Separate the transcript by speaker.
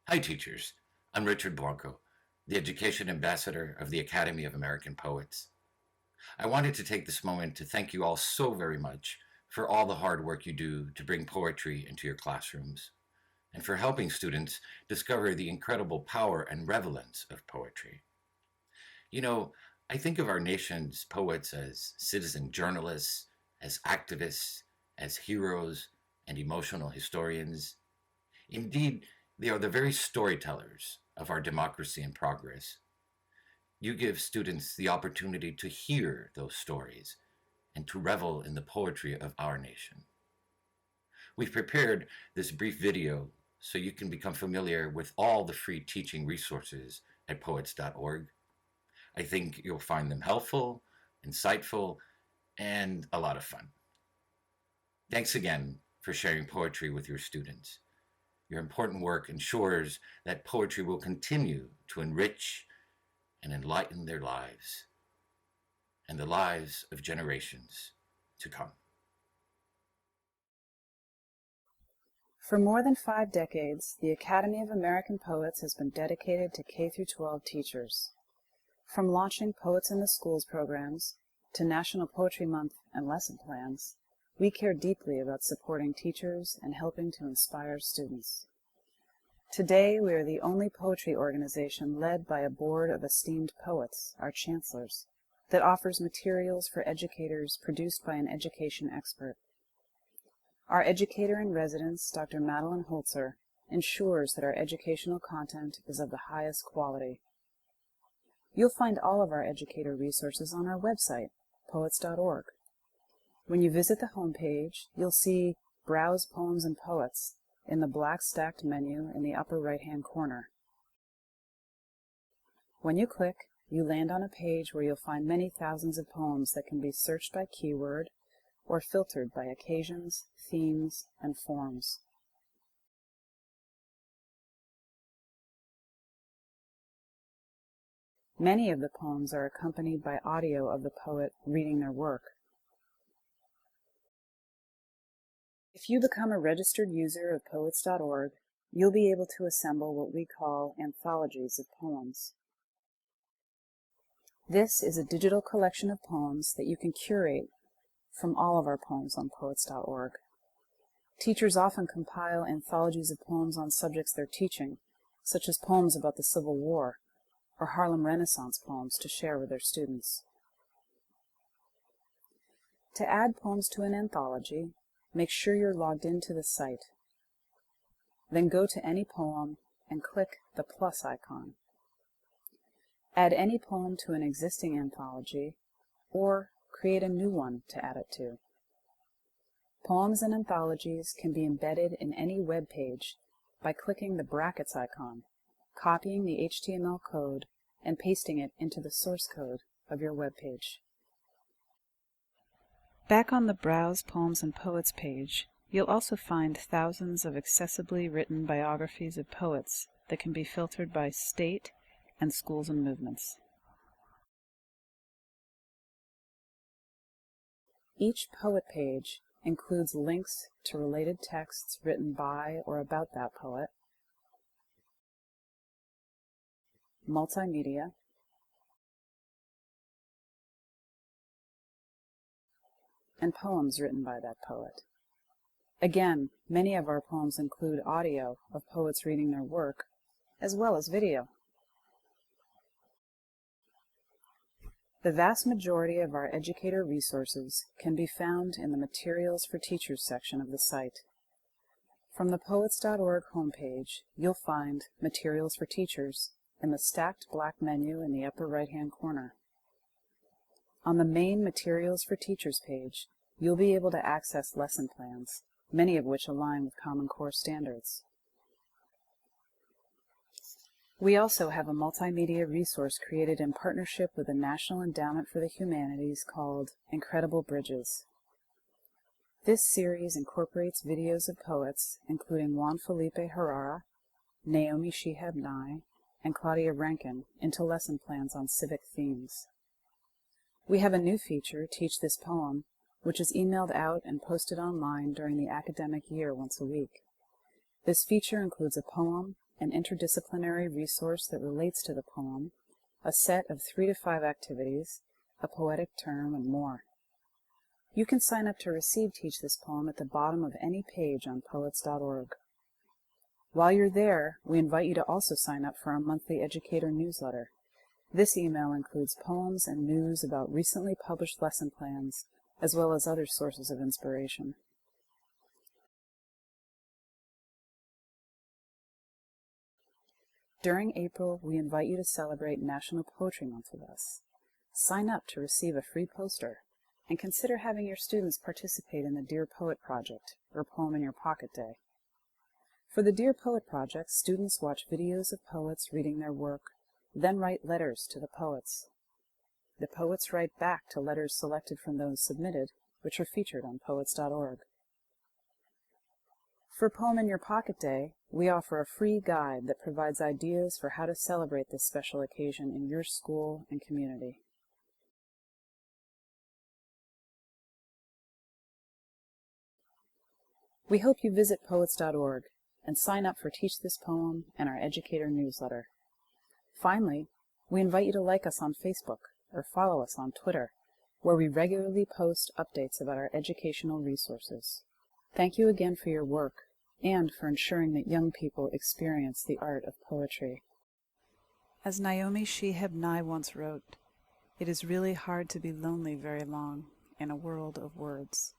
Speaker 1: Hi, teachers. I'm Richard Blanco, the Education Ambassador of the Academy of American Poets. I wanted to take this moment to thank you all so very much for all the hard work you do to bring poetry into your classrooms and for helping students discover the incredible power and relevance of poetry. You know, I think of our nation's poets as citizen journalists, as activists, as heroes, and emotional historians. Indeed, they are the very storytellers of our democracy and progress. You give students the opportunity to hear those stories and to revel in the poetry of our nation. We've prepared this brief video so you can become familiar with all the free teaching resources at Poets.org. I think you'll find them helpful, insightful, and a lot of fun. Thanks again for sharing poetry with your students. Your important work ensures that poetry will continue to enrich and enlighten their lives and the lives of generations to come.
Speaker 2: For more than 5 decades, the Academy of American Poets has been dedicated to K-12 teachers. From launching Poets in the Schools programs to National Poetry Month and lesson plans, we care deeply about supporting teachers and helping to inspire students. Today, we are the only poetry organization led by a board of esteemed poets, our chancellors, that offers materials for educators produced by an education expert. Our educator in residence, Dr. Madeline Holzer, ensures that our educational content is of the highest quality. You'll find all of our educator resources on our website, Poets.org. When you visit the homepage, you'll see Browse Poems and Poets in the black stacked menu in the upper right-hand corner. When you click, you land on a page where you'll find many thousands of poems that can be searched by keyword or filtered by occasions, themes, and forms. Many of the poems are accompanied by audio of the poet reading their work. If you become a registered user of Poets.org, you'll be able to assemble what we call Anthologies of Poems. This is a digital collection of poems that you can curate from all of our poems on Poets.org. Teachers often compile anthologies of poems on subjects they're teaching, such as poems about the Civil War or Harlem Renaissance poems to share with their students. To add poems to an anthology, make sure you're logged into the site. Then go to any poem and click the plus icon. Add any poem to an existing anthology or create a new one to add it to. Poems and anthologies can be embedded in any web page by clicking the brackets icon, copying the HTML code, and pasting it into the source code of your web page. Back on the Browse Poems and Poets page, you'll also find thousands of accessibly written biographies of poets that can be filtered by state and schools and movements. Each poet page includes links to related texts written by or about that poet, multimedia, and poems written by that poet. Again, many of our poems include audio of poets reading their work, as well as video. The vast majority of our educator resources can be found in the Materials for Teachers section of the site. From the Poets.org homepage, you'll find Materials for Teachers in the stacked black menu in the upper right-hand corner. On the main Materials for Teachers page, you'll be able to access lesson plans, many of which align with Common Core standards. We also have a multimedia resource created in partnership with the National Endowment for the Humanities called Incredible Bridges. This series incorporates videos of poets, including Juan Felipe Herrera, Naomi Shihab Nye, and Claudia Rankin, into lesson plans on civic themes. We have a new feature, Teach This Poem, which is emailed out and posted online during the academic year once a week. This feature includes a poem an interdisciplinary resource that relates to the poem, a set of 3 to 5 activities, a poetic term, and more. You can sign up to receive Teach This Poem at the bottom of any page on Poets.org. While you're there, we invite you to also sign up for our monthly educator newsletter. This email includes poems and news about recently published lesson plans, as well as other sources of inspiration. During April, we invite you to celebrate National Poetry Month with us. Sign up to receive a free poster, and consider having your students participate in the Dear Poet Project, or Poem in Your Pocket Day. For the Dear Poet Project, students watch videos of poets reading their work, then write letters to the poets. The poets write back to letters selected from those submitted, which are featured on Poets.org. For Poem in Your Pocket Day, we offer a free guide that provides ideas for how to celebrate this special occasion in your school and community. We hope you visit Poets.org and sign up for Teach This Poem and our educator newsletter. Finally, we invite you to like us on Facebook or follow us on Twitter, where we regularly post updates about our educational resources. Thank you again for your work and for ensuring that young people experience the art of poetry. As Naomi Shihab Nye once wrote, "It is really hard to be lonely very long in a world of words."